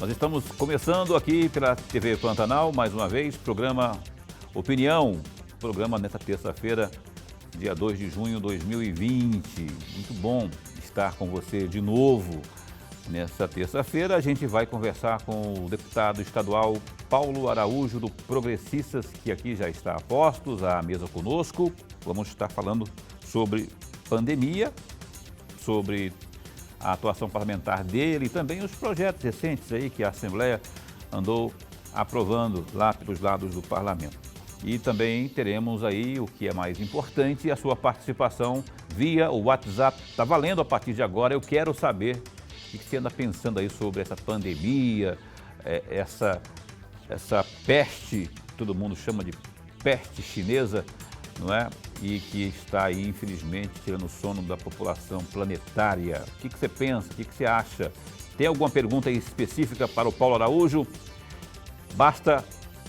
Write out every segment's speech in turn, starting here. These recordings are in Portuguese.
Nós estamos começando aqui pela TV Pantanal, mais uma vez, programa Opinião, programa nesta terça-feira, dia 2 de junho de 2020. Muito bom estar com você de novo. Nessa terça-feira a gente vai conversar com o deputado estadual Paulo Araújo, do Progressistas, que aqui já está a postos, à mesa conosco. Vamos estar falando sobre pandemia, sobre a atuação parlamentar dele e também os projetos recentes aí que a Assembleia andou aprovando lá pelos lados do parlamento. E também teremos aí o que é mais importante, a sua participação via o WhatsApp. Está valendo a partir de agora. Eu quero saber o que você anda pensando aí sobre essa pandemia, essa peste, todo mundo chama de peste chinesa, não é? E que está aí, infelizmente, tirando o sono da população planetária. O que você pensa? O que você acha? Tem alguma pergunta aí específica para o Paulo Araújo? Basta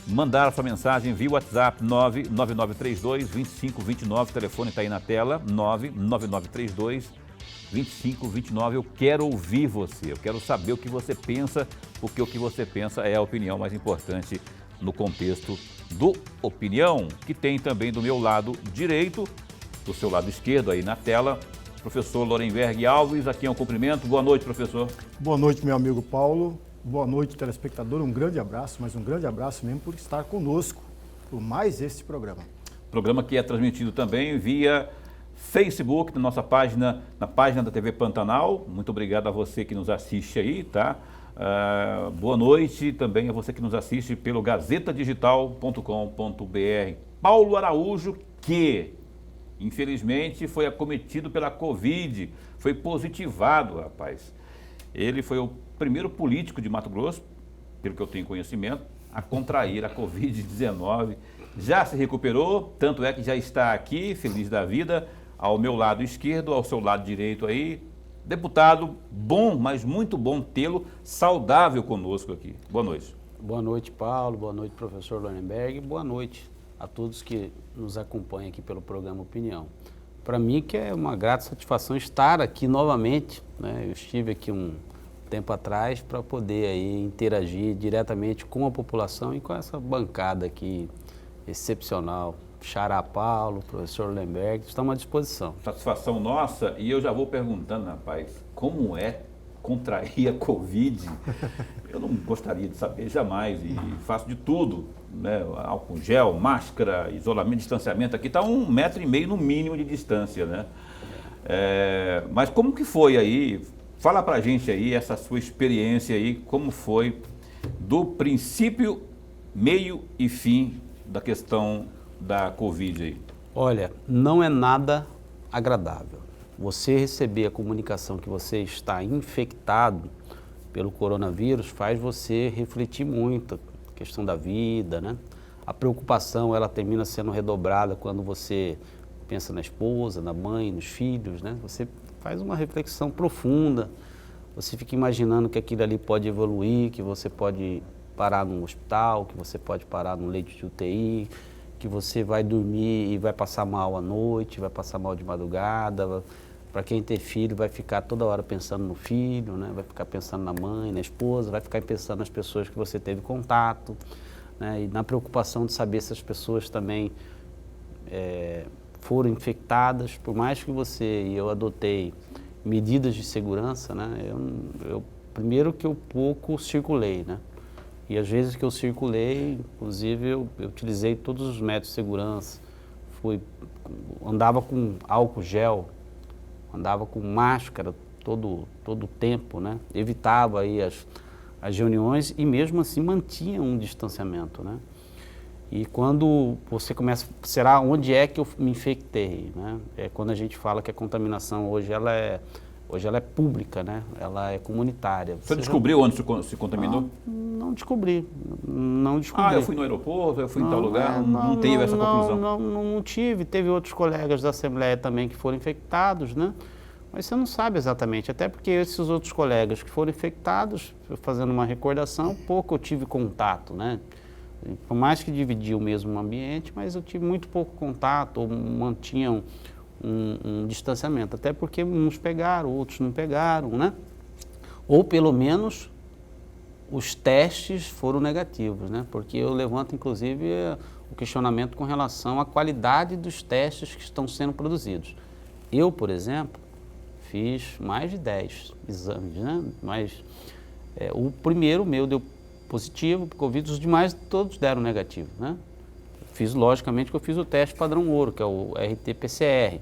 mandar a sua mensagem via WhatsApp 99932-2529, o telefone está aí na tela, 99932-2529. Eu quero ouvir você, eu quero saber o que você pensa, porque o que você pensa é a opinião mais importante no contexto do Opinião, que tem também do meu lado direito, do seu lado esquerdo aí na tela, professor Lorenberg Alves, aqui é um cumprimento. Boa noite, professor. Boa noite, meu amigo Paulo. Boa noite, telespectador. Um grande abraço, mas um grande abraço mesmo por estar conosco por mais este programa. Programa que é transmitido também via Facebook, na nossa página, na página da TV Pantanal. Muito obrigado a você que nos assiste aí, tá? Boa noite também a você que nos assiste pelo gazetadigital.com.br. Paulo Araújo, que infelizmente foi acometido pela Covid, foi positivado, rapaz. Ele foi o primeiro político de Mato Grosso, pelo que eu tenho conhecimento, a contrair a Covid-19. Já se recuperou, tanto é que já está aqui, feliz da vida, ao meu lado esquerdo, ao seu lado direito aí. Deputado, bom, mas muito bom tê-lo saudável conosco aqui. Boa noite. Boa noite, Paulo. Boa noite, professor Lorenberg. Boa noite a todos que nos acompanham aqui pelo programa Opinião. Para mim que é uma grata satisfação estar aqui novamente, né? Eu estive aqui um tempo atrás para poder aí interagir diretamente com a população e com essa bancada aqui excepcional. Xará Paulo, professor Lemberg, estamos à disposição. Satisfação nossa, e eu já vou perguntando, rapaz, como é contrair a Covid? Eu não gostaria de saber jamais, e faço de tudo, né? Álcool gel, máscara, isolamento, distanciamento, aqui está 1,5 metro no mínimo de distância, né? Mas como que foi aí? Fala pra gente aí essa sua experiência aí, como foi do princípio, meio e fim da questão da Covid aí? Olha, não é nada agradável. Você receber a comunicação que você está infectado pelo coronavírus faz você refletir muito a questão da vida, né? A preocupação, ela termina sendo redobrada quando você pensa na esposa, na mãe, nos filhos, né? Você faz uma reflexão profunda, você fica imaginando que aquilo ali pode evoluir, que você pode parar num hospital, que você pode parar num leito de UTI, que você vai dormir e vai passar mal à noite, vai passar mal de madrugada. Para quem tem filho, vai ficar toda hora pensando no filho, né? Vai ficar pensando na mãe, na esposa, vai ficar pensando nas pessoas que você teve contato, né? E na preocupação de saber se as pessoas também foram infectadas. Por mais que eu adotei medidas de segurança, né? Primeiro que eu pouco circulei, né? E às vezes que eu circulei, inclusive eu utilizei todos os métodos de segurança, andava com álcool gel, andava com máscara todo o tempo, né? Evitava aí as reuniões e mesmo assim mantinha um distanciamento, né? E quando você começa, será onde é que eu me infectei, né? É quando a gente fala que a contaminação hoje ela é pública, né? Ela é comunitária. Você descobriu onde se contaminou? Não descobri. Eu fui no aeroporto, eu fui em tal lugar, não teve essa conclusão? Não tive. Teve outros colegas da Assembleia também que foram infectados, né? Mas você não sabe exatamente, até porque esses outros colegas que foram infectados, fazendo uma recordação, pouco eu tive contato, né? Por mais que dividia o mesmo ambiente, mas eu tive muito pouco contato, ou mantinham um distanciamento, até porque uns pegaram, outros não pegaram, né? Ou pelo menos os testes foram negativos, né? Porque eu levanto, inclusive, o questionamento com relação à qualidade dos testes que estão sendo produzidos. Eu, por exemplo, fiz mais de 10 exames, né? Mas o primeiro meu deu positivo para o Covid, os demais todos deram negativo, né? Fiz, logicamente, que eu fiz o teste padrão ouro, que é o RT-PCR.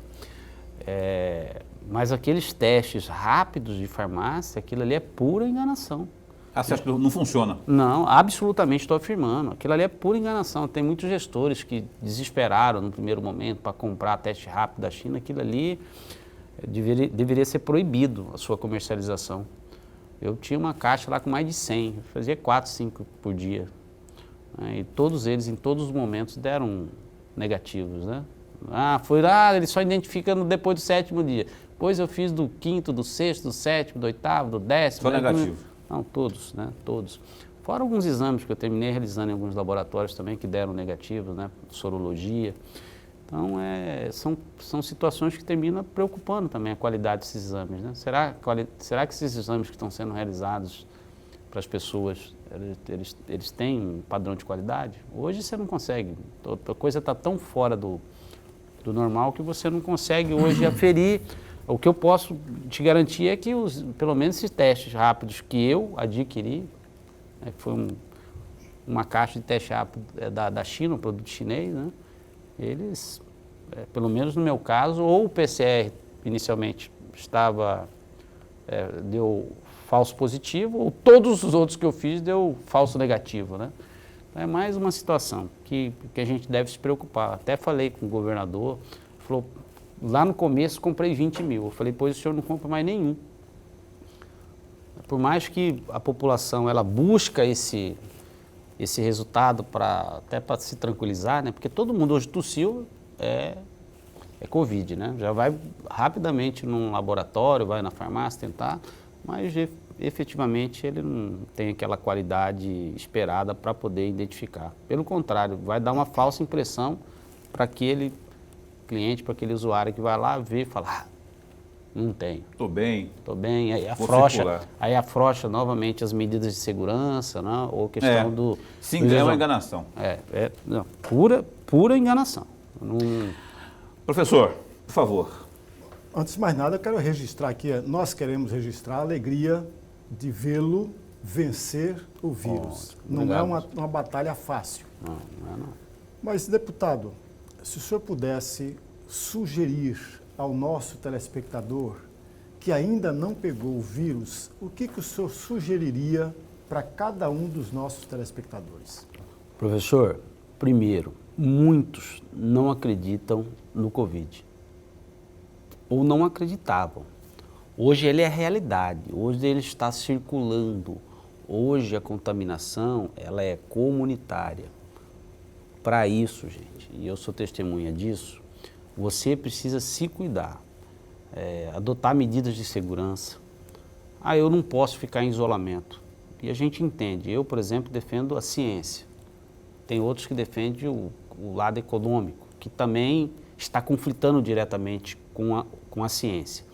Mas aqueles testes rápidos de farmácia, aquilo ali é pura enganação. Você acha que não funciona? Não, absolutamente estou afirmando. Aquilo ali é pura enganação. Tem muitos gestores que desesperaram no primeiro momento para comprar teste rápido da China. Aquilo ali deveria ser proibido a sua comercialização. Eu tinha uma caixa lá com mais de 100, eu fazia 4, 5 por dia. E todos eles, em todos os momentos, deram negativos, né? Ele só identifica depois do 7º dia. Depois eu fiz do 5º, do 6º, do 7º, do 8º, do 10º. Só negativo? Não, todos, né? Todos. Fora alguns exames que eu terminei realizando em alguns laboratórios também que deram negativos, né? Sorologia. Então, são situações que terminam preocupando também a qualidade desses exames, né? Será que esses exames que estão sendo realizados para as pessoas, eles têm um padrão de qualidade? Hoje você não consegue. A coisa está tão fora do normal que você não consegue hoje aferir. O que eu posso te garantir é que, pelo menos esses testes rápidos que eu adquiri, né, que foi uma caixa de teste rápido da China, um produto chinês, né, eles, pelo menos no meu caso, ou o PCR inicialmente deu falso positivo, ou todos os outros que eu fiz deu falso negativo, né? Então, é mais uma situação que a gente deve se preocupar. Até falei com o governador, falou, lá no começo comprei 20 mil, eu falei, pois o senhor não compra mais nenhum. Por mais que a população ela busca esse resultado até para se tranquilizar, né? Porque todo mundo hoje tossiu, é Covid, né? Já vai rapidamente num laboratório, vai na farmácia tentar, mas efetivamente ele não tem aquela qualidade esperada para poder identificar. Pelo contrário, vai dar uma falsa impressão para aquele cliente, para aquele usuário que vai lá ver e falar, não tenho. Estou bem. Estou bem, aí afrouxa novamente as medidas de segurança, né? Ou questão do... Sim, é uma enganação. Não, pura enganação. Professor, por favor. Antes de mais nada, eu quero registrar aqui, nós queremos registrar a alegria de vê-lo vencer o vírus. Não é uma batalha fácil. Não é não. Mas, deputado, se o senhor pudesse sugerir ao nosso telespectador que ainda não pegou o vírus, o que o senhor sugeriria para cada um dos nossos telespectadores? Professor, primeiro, muitos não acreditam no Covid. Ou não acreditavam. Hoje ele é realidade, hoje ele está circulando. Hoje a contaminação, ela é comunitária. Para isso, gente, e eu sou testemunha disso, você precisa se cuidar, adotar medidas de segurança. Eu não posso ficar em isolamento. E a gente entende. Eu, por exemplo, defendo a ciência. Tem outros que defendem o lado econômico, que também está conflitando diretamente com a ciência.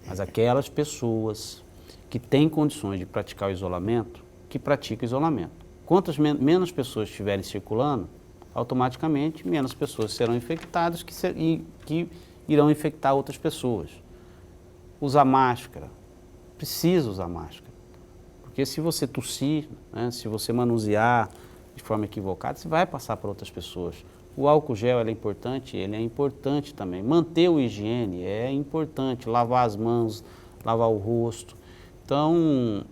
Mas aquelas pessoas que têm condições de praticar o isolamento, que praticam o isolamento. Quantas menos pessoas estiverem circulando, automaticamente menos pessoas serão infectadas que irão infectar outras pessoas. Usar máscara, precisa usar máscara. Porque se você tossir, né, se você manusear de forma equivocada, você vai passar para outras pessoas. O álcool gel ele é importante também. Manter o higiene é importante, lavar as mãos, lavar o rosto. Então,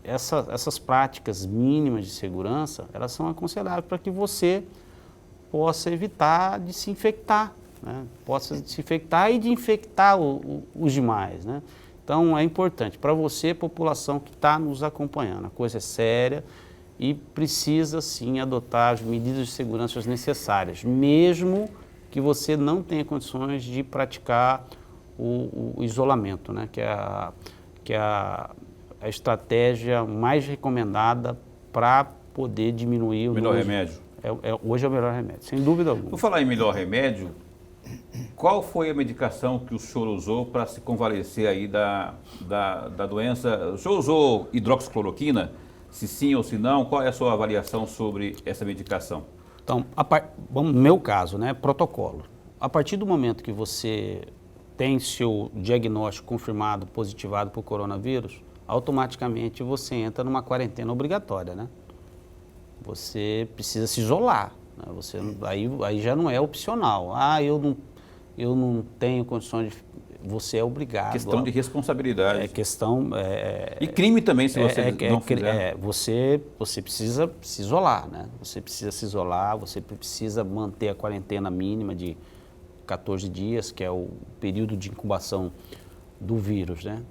essas práticas mínimas de segurança, elas são aconselháveis para que você possa evitar de se infectar, né? Possa se infectar e de infectar os demais, né? Então, é importante para você, população que está nos acompanhando. A coisa é séria. E precisa, sim, adotar as medidas de segurança necessárias, mesmo que você não tenha condições de praticar o isolamento, né? que é a estratégia mais recomendada para poder diminuir o melhor remédio. Hoje é o melhor remédio, sem dúvida alguma. Por falar em melhor remédio, qual foi a medicação que o senhor usou para se convalescer aí da doença? O senhor usou hidroxicloroquina? Se sim ou se não, qual é a sua avaliação sobre essa medicação? Então, no meu caso, né, protocolo. A partir do momento que você tem seu diagnóstico confirmado, positivado por coronavírus, automaticamente você entra numa quarentena obrigatória, né? Você precisa se isolar, né? Aí já não é opcional. Eu não tenho condições de... Você é obrigado. Questão de responsabilidade. É questão... E crime também, se você não fizer. Você precisa se isolar, né? Você precisa se isolar, você precisa manter a quarentena mínima de 14 dias, que é o período de incubação do vírus, né?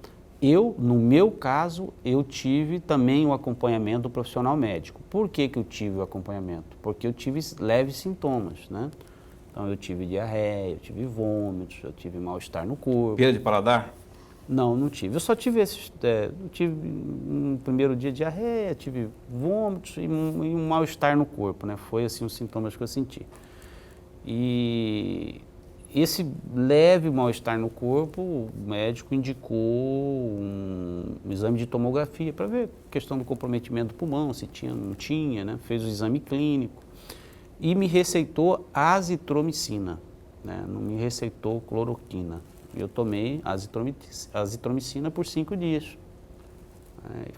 No meu caso, eu tive também o acompanhamento do profissional médico. Por que eu tive o acompanhamento? Porque eu tive leves sintomas, né? Então, eu tive diarreia, eu tive vômitos, eu tive mal-estar no corpo. Perda de paladar? Não tive. Eu só tive eu tive no primeiro dia diarreia, tive vômitos e um mal-estar no corpo, né? Foi assim os sintomas que eu senti. E esse leve mal-estar no corpo, o médico indicou um exame de tomografia para ver a questão do comprometimento do pulmão, se tinha ou não tinha, né? Fez o exame clínico e me receitou azitromicina, né? Não me receitou cloroquina. Eu tomei azitromicina por 5 dias.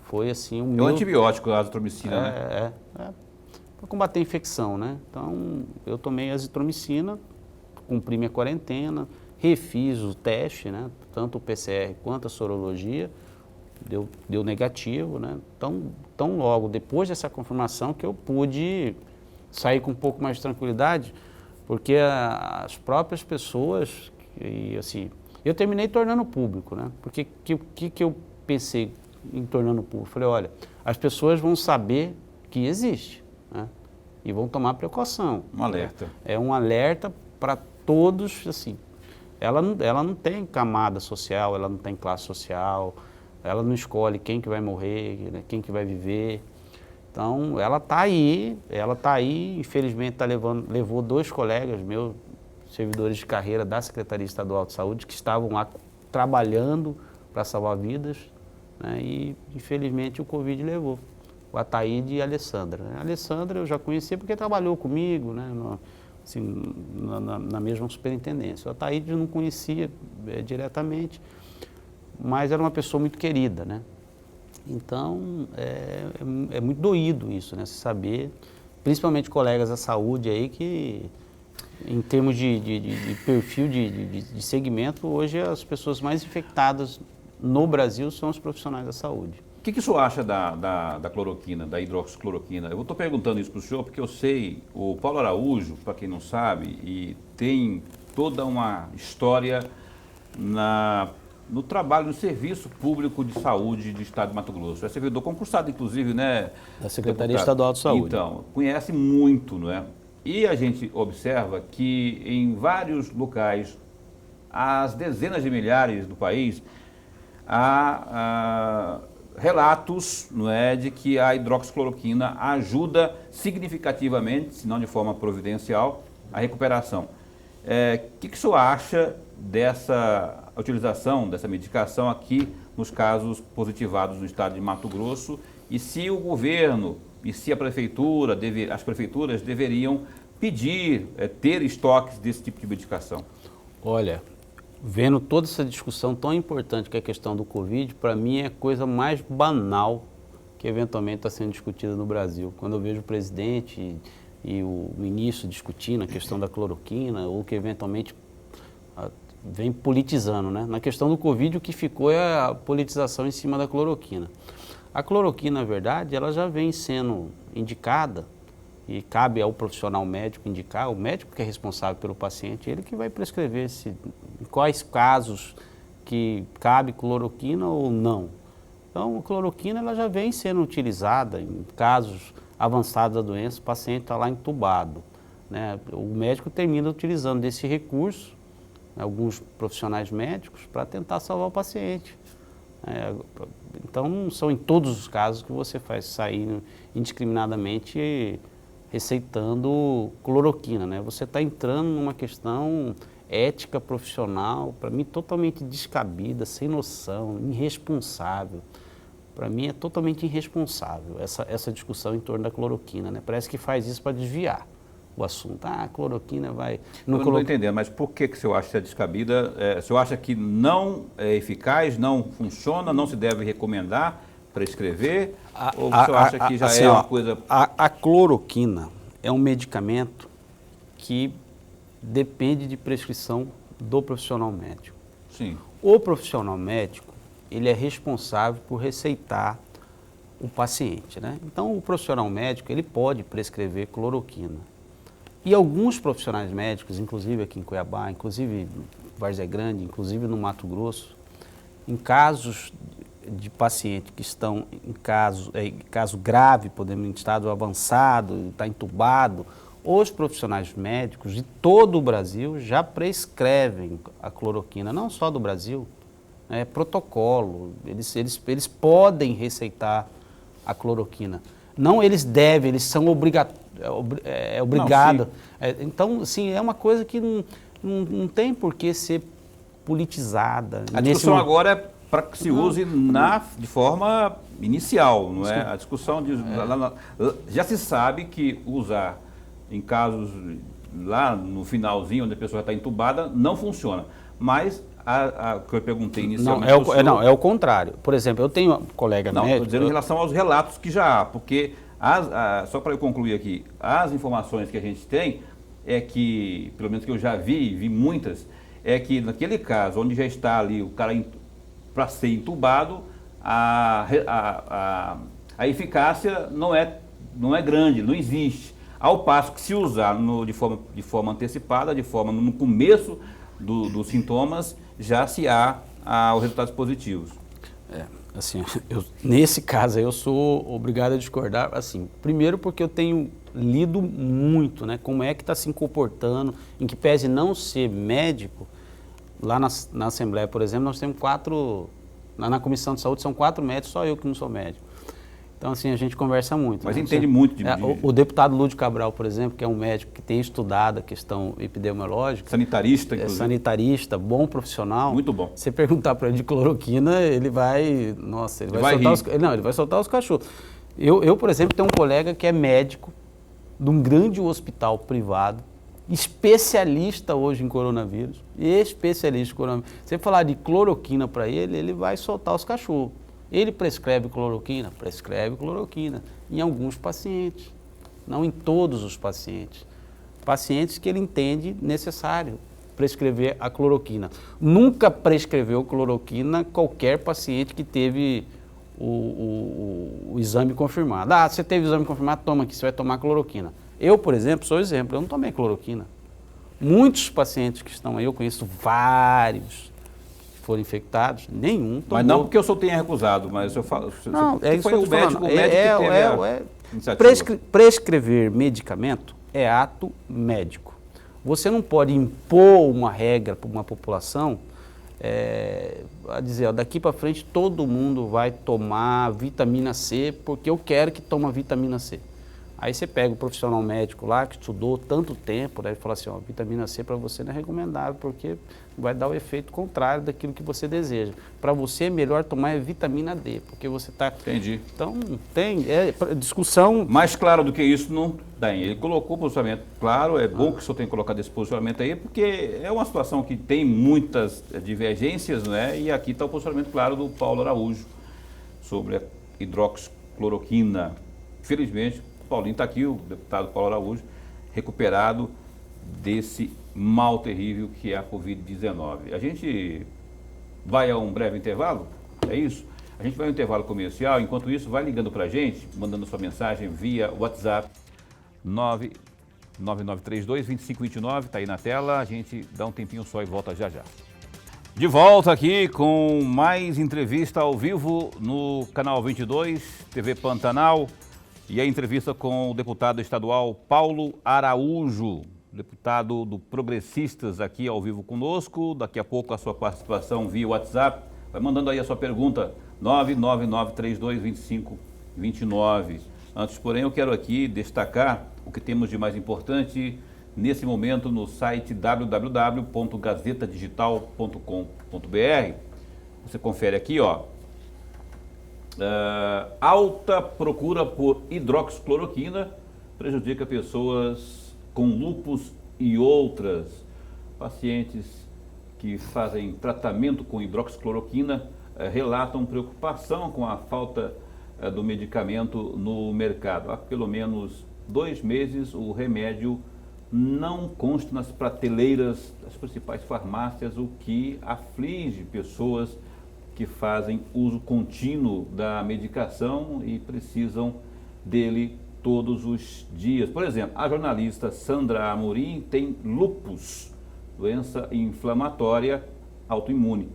Foi assim o meu... É um antibiótico, a azitromicina, né? Para combater a infecção, né? Então, eu tomei azitromicina, cumpri minha quarentena, refiz o teste, né? Tanto o PCR quanto a sorologia, deu negativo, né? Então logo depois dessa confirmação que eu pude sair com um pouco mais de tranquilidade, porque as próprias pessoas, e assim, eu terminei tornando público, né? Porque que eu pensei em tornando público? Falei, olha, as pessoas vão saber que existe, né? E vão tomar precaução. Um alerta. É um alerta para todos, assim. Ela não tem camada social, ela não tem classe social, ela não escolhe quem que vai morrer, né, quem que vai viver. Então, ela está aí, infelizmente levou 2 colegas meus, servidores de carreira da Secretaria Estadual de Saúde, que estavam lá trabalhando para salvar vidas, né, e infelizmente o Covid levou. O Ataíde e a Alessandra. A Alessandra eu já conhecia porque trabalhou comigo, né, na mesma superintendência. O Ataíde eu não conhecia diretamente, mas era uma pessoa muito querida, né? Então, é muito doído isso, né? Se saber, principalmente colegas da saúde aí que, em termos de perfil de segmento, hoje as pessoas mais infectadas no Brasil são os profissionais da saúde. O que o senhor acha da cloroquina, da hidroxicloroquina? Eu estou perguntando isso para o senhor porque eu sei, o Paulo Araújo, para quem não sabe, e tem toda uma história no trabalho, no serviço público de saúde do estado de Mato Grosso. É servidor concursado, inclusive, né? Da Secretaria Estadual de Saúde. Então, conhece muito, não é? E a gente observa que em vários locais, as dezenas de milhares do país, há relatos, não é, de que a hidroxicloroquina ajuda significativamente, se não de forma providencial, a recuperação. O que o senhor acha dessa utilização dessa medicação aqui nos casos positivados no estado de Mato Grosso e se o governo e se a prefeitura, as prefeituras deveriam pedir, ter estoques desse tipo de medicação? Olha, vendo toda essa discussão tão importante que é a questão do Covid, para mim é a coisa mais banal que eventualmente está sendo discutida no Brasil. Quando eu vejo o presidente e o ministro discutindo a questão da cloroquina ou que eventualmente vem politizando, né? Na questão do Covid, o que ficou é a politização em cima da cloroquina. A cloroquina, na verdade, ela já vem sendo indicada e cabe ao profissional médico indicar, o médico que é responsável pelo paciente, ele que vai prescrever em quais casos que cabe cloroquina ou não. Então, a cloroquina ela já vem sendo utilizada em casos avançados da doença, o paciente está lá entubado, né? O médico termina utilizando desse recurso, alguns profissionais médicos, para tentar salvar o paciente. Então, não são em todos os casos que você faz sair indiscriminadamente receitando cloroquina, né? Você está entrando numa questão ética profissional, para mim, totalmente descabida, sem noção, irresponsável. para mim é totalmente irresponsável essa discussão em torno da cloroquina, né? Parece que faz isso para desviar o assunto. Ah, a cloroquina vai... Não estou entendendo, mas por que o senhor acha descabida? O senhor acha que não é eficaz, não funciona, não se deve recomendar, prescrever? Ou o senhor acha que já assim, é uma coisa... A cloroquina é um medicamento que depende de prescrição do profissional médico. Sim. O profissional médico, ele é responsável por receitar o paciente, né? Então, o profissional médico, ele pode prescrever cloroquina. E alguns profissionais médicos, inclusive aqui em Cuiabá, inclusive em Várzea Grande, inclusive no Mato Grosso, em casos de pacientes que estão em caso grave, podemos em estado avançado, está entubado, os profissionais médicos de todo o Brasil já prescrevem a cloroquina, não só do Brasil, é protocolo, eles podem receitar a cloroquina. Não eles devem, eles são obrigados. Então, assim, é uma coisa que não tem por que ser politizada. A discussão agora é para que se use de forma inicial, não é? A discussão já se sabe que usar em casos lá no finalzinho, onde a pessoa está entubada, não funciona. Mas o que eu perguntei inicialmente... É o contrário. Por exemplo, eu tenho um colega médico... Não, estou dizendo em relação aos relatos que já há, porque... só para eu concluir aqui, as informações que a gente tem é que, pelo menos que eu já vi muitas, é que naquele caso onde já está ali o cara para ser entubado, a eficácia não é grande, não existe. Ao passo que se usar de forma antecipada, no começo dos sintomas, já se há os resultados positivos. Assim, nesse caso eu sou obrigado a discordar, assim, primeiro porque eu tenho lido muito, né, como é que está se comportando, em que pese não ser médico, lá na Assembleia, por exemplo, nós temos na Comissão de Saúde são 4 médicos, só eu que não sou médico. Então, assim, a gente conversa muito. Mas entende muito o deputado Lúdio Cabral, por exemplo, que é um médico que tem estudado a questão epidemiológica. Sanitarista, inclusive. Sanitarista, bom profissional. Muito bom. Você perguntar para ele de cloroquina, ele vai... Nossa, ele vai soltar os cachorros. Eu, por exemplo, tenho um colega que é médico de um grande hospital privado, especialista hoje em coronavírus, especialista em coronavírus. Você falar de cloroquina para ele, ele vai soltar os cachorros. Ele prescreve cloroquina em alguns pacientes, não em todos os pacientes. Pacientes que ele entende necessário prescrever a cloroquina. Nunca prescreveu cloroquina qualquer paciente que teve o exame confirmado. Ah, você teve o exame confirmado, toma aqui, você vai tomar cloroquina. Eu, por exemplo, sou exemplo, eu não tomei cloroquina. Muitos pacientes que estão aí, eu conheço vários, foram infectados, nenhum tomou. Mas não porque eu só tenha recusado, mas eu falo... Não, é isso foi que eu o médico que teve prescrever medicamento é ato médico. Você não pode impor uma regra para uma população, a dizer, ó, daqui para frente todo mundo vai tomar vitamina C porque eu quero que tome vitamina C. Aí você pega o profissional médico lá, que estudou tanto tempo, né, e fala assim, ó, vitamina C para você não é recomendável, porque vai dar o efeito contrário daquilo que você deseja. Para você é melhor tomar vitamina D, porque você está... Entendi. Então, tem discussão... Mais claro do que isso não tem. Ele colocou o posicionamento claro, é bom que o senhor tenha colocado esse posicionamento aí, porque é uma situação que tem muitas divergências, né, e aqui está o posicionamento claro do Paulo Araújo sobre a hidroxicloroquina. Felizmente, o Paulinho está aqui, o deputado Paulo Araújo, recuperado desse mal terrível que é a Covid-19. A gente vai a um breve intervalo, é isso? A gente vai a um intervalo comercial, enquanto isso, vai ligando para a gente, mandando sua mensagem via WhatsApp, 99932-2529, está aí na tela, a gente dá um tempinho só e volta já já. De volta aqui com mais entrevista ao vivo no Canal 22, TV Pantanal. E a entrevista com o deputado estadual Paulo Araújo, deputado do Progressistas, aqui ao vivo conosco. Daqui a pouco a sua participação via WhatsApp. Vai mandando aí a sua pergunta, 99932-2529. Antes, porém, eu quero aqui destacar o que temos de mais importante nesse momento no site www.gazetadigital.com.br. Você confere aqui, ó. Alta procura por hidroxicloroquina prejudica pessoas com lúpus e outras. Pacientes que fazem tratamento com hidroxicloroquina relatam preocupação com a falta do medicamento no mercado. Há pelo menos 2 meses o remédio não consta nas prateleiras das principais farmácias, o que aflige pessoas que fazem uso contínuo da medicação e precisam dele todos os dias. Por exemplo, a jornalista Sandra Amorim tem lúpus, doença inflamatória autoimune.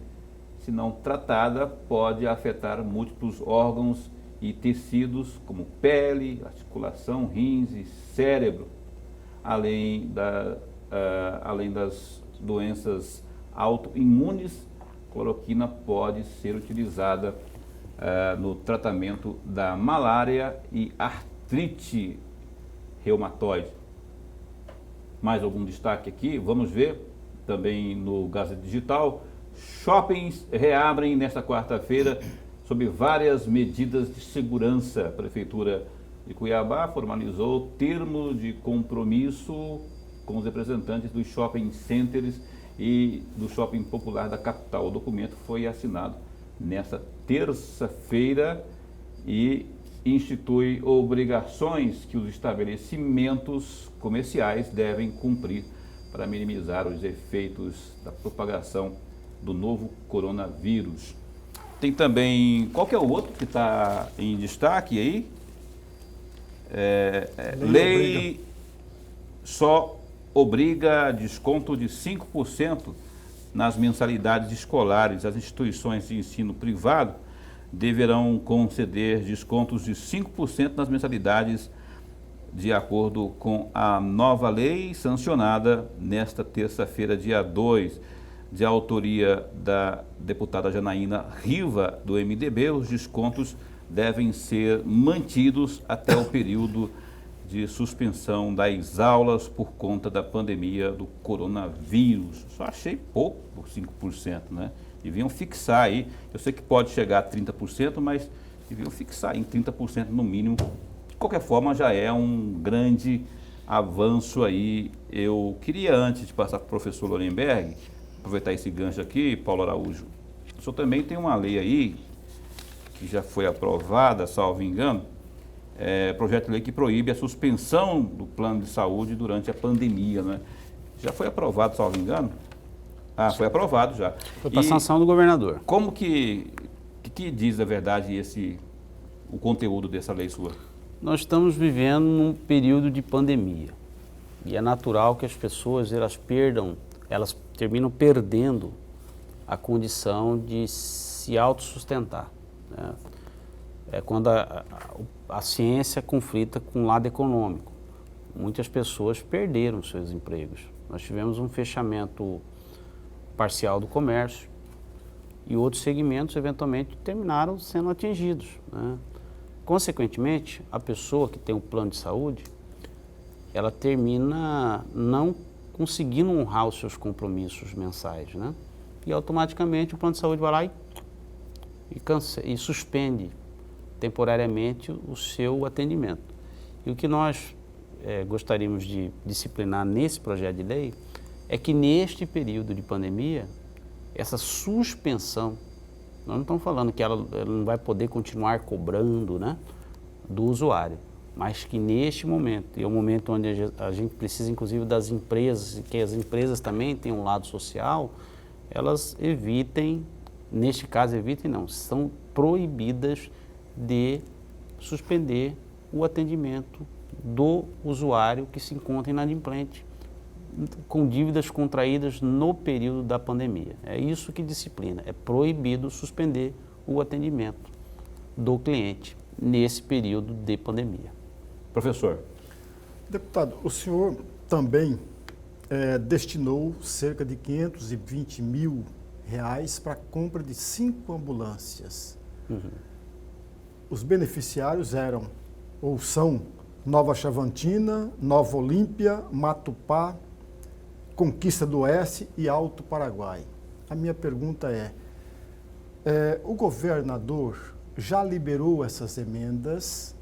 Se não tratada, pode afetar múltiplos órgãos e tecidos, como pele, articulação, rins e cérebro, além das doenças autoimunes. Cloroquina pode ser utilizada no tratamento da malária e artrite reumatoide. Mais algum destaque aqui? Vamos ver também no Gazeta Digital. Shoppings reabrem nesta quarta-feira sob várias medidas de segurança. A Prefeitura de Cuiabá formalizou termo de compromisso com os representantes dos shopping centers e do shopping popular da capital. O documento foi assinado nesta terça-feira e institui obrigações que os estabelecimentos comerciais devem cumprir para minimizar os efeitos da propagação do novo coronavírus. Tem também, qual que é o outro que está em destaque aí? Lei só obriga desconto de 5% nas mensalidades escolares. As instituições de ensino privado deverão conceder descontos de 5% nas mensalidades, de acordo com a nova lei sancionada nesta terça-feira, dia 2, de autoria da deputada Janaína Riva, do MDB. Os descontos devem ser mantidos até o período de suspensão das aulas por conta da pandemia do coronavírus. Só achei pouco por 5%, né? Deviam fixar aí, eu sei que pode chegar a 30%, mas deviam fixar em 30% no mínimo. De qualquer forma, já é um grande avanço aí. Eu queria, antes de passar para o professor Lorenberg, aproveitar esse gancho aqui, Paulo Araújo. O senhor também tem uma lei aí, que já foi aprovada, salvo engano, projeto de lei que proíbe a suspensão do plano de saúde durante a pandemia, né? Já foi aprovado, salvo engano? Foi aprovado já. Foi para sanção do governador. Como que diz, na verdade, o conteúdo dessa lei sua? Nós estamos vivendo num período de pandemia. E é natural que as pessoas, elas terminam perdendo a condição de se autossustentar, né? É quando a ciência conflita com o lado econômico. Muitas pessoas perderam seus empregos. Nós tivemos um fechamento parcial do comércio e outros segmentos eventualmente terminaram sendo atingidos, né? Consequentemente, a pessoa que tem um plano de saúde, ela termina não conseguindo honrar os seus compromissos mensais, né? E automaticamente o plano de saúde vai lá e suspende temporariamente o seu atendimento. E o que nós gostaríamos de disciplinar nesse projeto de lei é que neste período de pandemia, essa suspensão, nós não estamos falando que ela não vai poder continuar cobrando, né, do usuário, mas que neste momento, e é um momento onde a gente precisa inclusive das empresas, e que as empresas também têm um lado social, elas evitem, neste caso são proibidas de suspender o atendimento do usuário que se encontra inadimplente com dívidas contraídas no período da pandemia. É isso que disciplina, é proibido suspender o atendimento do cliente nesse período de pandemia. Professor. Deputado, o senhor também destinou cerca de R$520 mil para a compra de 5 ambulâncias. Uhum. Os beneficiários eram, ou são, Nova Chavantina, Nova Olímpia, Matupá, Conquista do Oeste e Alto Paraguai. A minha pergunta o governador já liberou essas emendas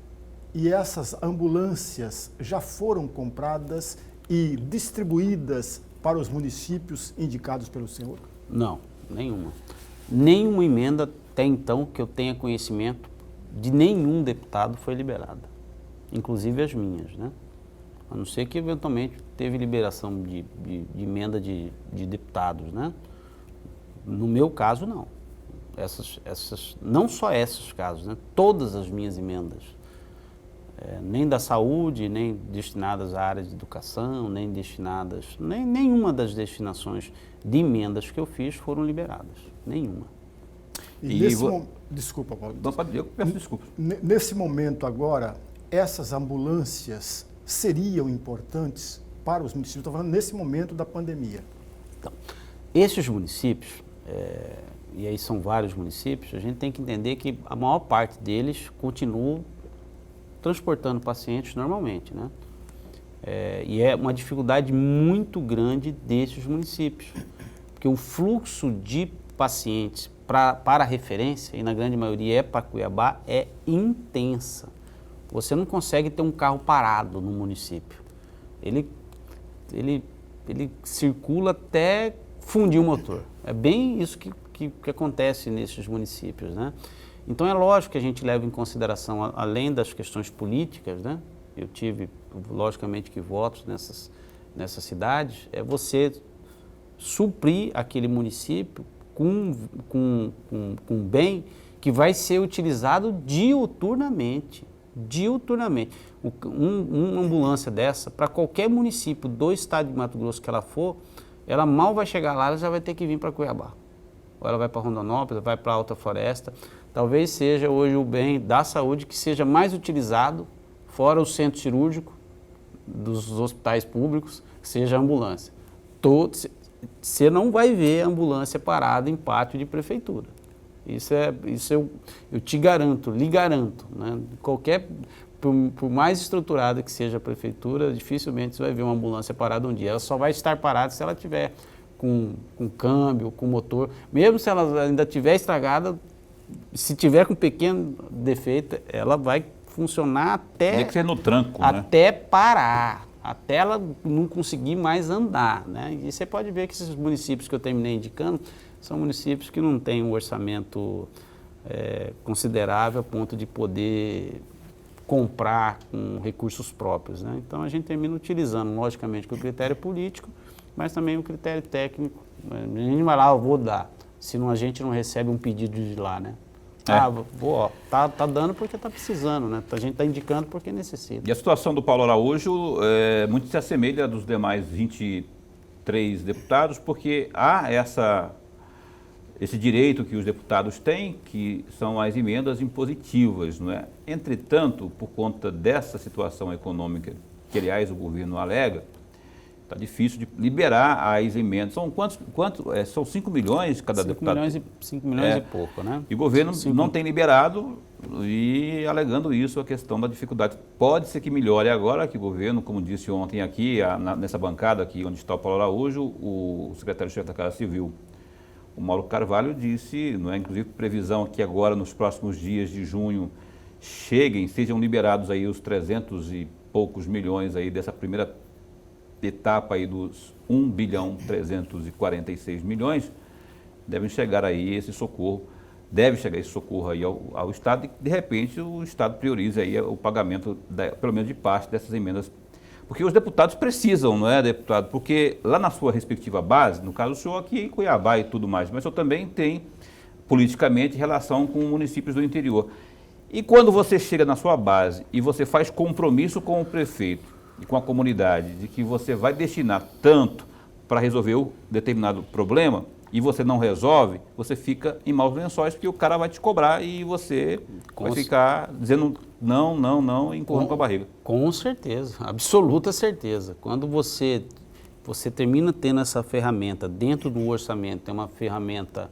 e essas ambulâncias já foram compradas e distribuídas para os municípios indicados pelo senhor? Não, nenhuma. Nenhuma emenda até então que eu tenha conhecimento de nenhum deputado foi liberada, inclusive as minhas, né? A não ser que eventualmente teve liberação de emenda de deputados, né? No meu caso, não. Não só esses casos, né? Todas as minhas emendas, nem da saúde, nem destinadas à área de educação, nem destinadas, nenhuma das destinações de emendas que eu fiz foram liberadas, nenhuma. Desculpa, Paulo. Eu peço desculpas. Nesse momento agora, essas ambulâncias seriam importantes para os municípios? Estou falando nesse momento da pandemia. Então, esses municípios, e aí são vários municípios, a gente tem que entender que a maior parte deles continuam transportando pacientes normalmente, né? E é uma dificuldade muito grande desses municípios, porque o fluxo de pacientes para a referência, e na grande maioria é para Cuiabá, é intensa. Você não consegue ter um carro parado no município. Ele circula até fundir o motor. É bem isso que acontece nesses municípios, né? Então é lógico que a gente leva em consideração, além das questões políticas, né? Eu tive, logicamente, que votos nessas cidades, é você suprir aquele município com bem que vai ser utilizado diuturnamente. Uma ambulância dessa, para qualquer município do estado de Mato Grosso que ela for, ela mal vai chegar lá, ela já vai ter que vir para Cuiabá. Ou ela vai para Rondonópolis, vai para Alta Floresta. Talvez seja hoje o bem da saúde que seja mais utilizado, fora o centro cirúrgico dos hospitais públicos, seja a ambulância. Você não vai ver ambulância parada em pátio de prefeitura. Isso eu te garanto, lhe garanto, né? Por mais estruturada que seja a prefeitura, dificilmente você vai ver uma ambulância parada um dia. Ela só vai estar parada se ela tiver com câmbio, com motor. Mesmo se ela ainda estiver estragada, se tiver com pequeno defeito, ela vai funcionar até... Tem que ser no tranco, até parar, até ela não conseguir mais andar, né? E você pode ver que esses municípios que eu terminei indicando são municípios que não têm um orçamento considerável a ponto de poder comprar com recursos próprios, né? Então a gente termina utilizando, logicamente, o critério político, mas também o critério técnico. A gente vai lá, eu vou dar, senão a gente não recebe um pedido de lá, né? Tá dando porque tá precisando, né? A gente tá indicando porque necessita. E a situação do Paulo Araújo muito se assemelha dos demais 23 deputados, porque há esse direito que os deputados têm, que são as emendas impositivas, não é? Entretanto, por conta dessa situação econômica, que aliás o governo alega, está difícil de liberar as emendas. São são 5 milhões cada deputado? 5 milhões e pouco, né? E o governo não tem liberado e alegando isso, a questão da dificuldade. Pode ser que melhore agora que o governo, como disse ontem aqui, nessa bancada aqui onde está o Paulo Araújo, o secretário-chefe da Casa Civil, o Mauro Carvalho, disse, não é, inclusive previsão que agora nos próximos dias de junho sejam liberados aí os 300 e poucos milhões aí dessa primeira etapa aí dos 1 bilhão 346 milhões, deve chegar esse socorro aí ao Estado e, de repente, o Estado prioriza aí o pagamento, pelo menos de parte dessas emendas. Porque os deputados precisam, não é, deputado? Porque lá na sua respectiva base, no caso o senhor aqui em Cuiabá e tudo mais, mas o senhor também tem, politicamente, relação com municípios do interior. E quando você chega na sua base e você faz compromisso com o prefeito e com a comunidade de que você vai destinar tanto para resolver um determinado problema e você não resolve, você fica em maus lençóis porque o cara vai te cobrar e você vai ficar dizendo não, empurrando com a barriga. Com certeza, absoluta certeza. Quando você termina tendo essa ferramenta dentro do orçamento, é uma ferramenta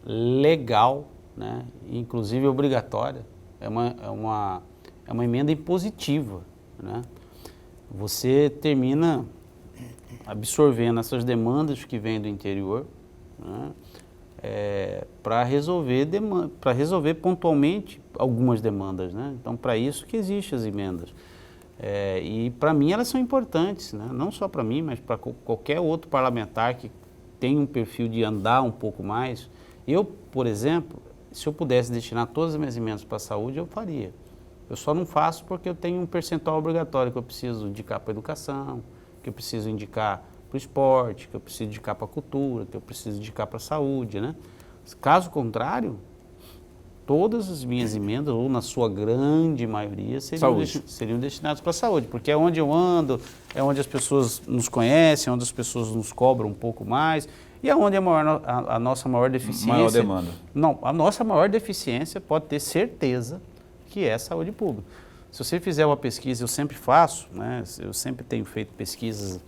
legal, né, inclusive obrigatória, é uma emenda impositiva, né? Você termina absorvendo essas demandas que vêm do interior, né? para resolver pontualmente algumas demandas, né? Então, para isso que existem as emendas. E para mim elas são importantes, né? Não só para mim, mas para qualquer outro parlamentar que tem um perfil de andar um pouco mais. Eu, por exemplo, se eu pudesse destinar todas as minhas emendas para a saúde, eu faria. Eu só não faço porque eu tenho um percentual obrigatório que eu preciso indicar para a educação, que eu preciso indicar para o esporte, que eu preciso indicar para a cultura, que eu preciso indicar para a saúde, né? Caso contrário, todas as minhas emendas, ou na sua grande maioria, seriam destinadas para a saúde, porque é onde eu ando, é onde as pessoas nos conhecem, é onde as pessoas nos cobram um pouco mais, e é onde a nossa maior deficiência... Maior demanda. Não, a nossa maior deficiência pode ter certeza que é saúde pública. Se você fizer uma pesquisa, eu sempre faço, né? Eu sempre tenho feito pesquisas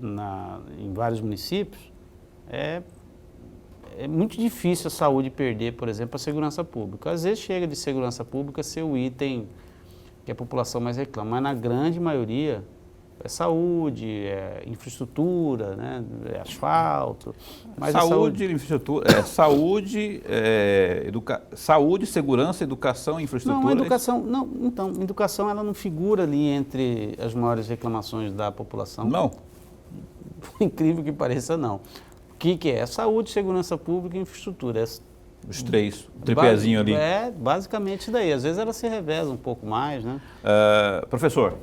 em vários municípios, é muito difícil a saúde perder, por exemplo, a segurança pública. Às vezes chega de segurança pública ser o item que a população mais reclama, mas na grande maioria é saúde, é infraestrutura, né? É asfalto. Mas saúde, infraestrutura, saúde, segurança, educação, infraestrutura. Não, educação, não, então, educação ela não figura ali entre as maiores reclamações da população. Não? Por incrível que pareça, não. O que é? Saúde, segurança pública e infraestrutura. Os três, o tripézinho ali. Basicamente isso daí. Às vezes ela se reveza um pouco mais, né? Professor.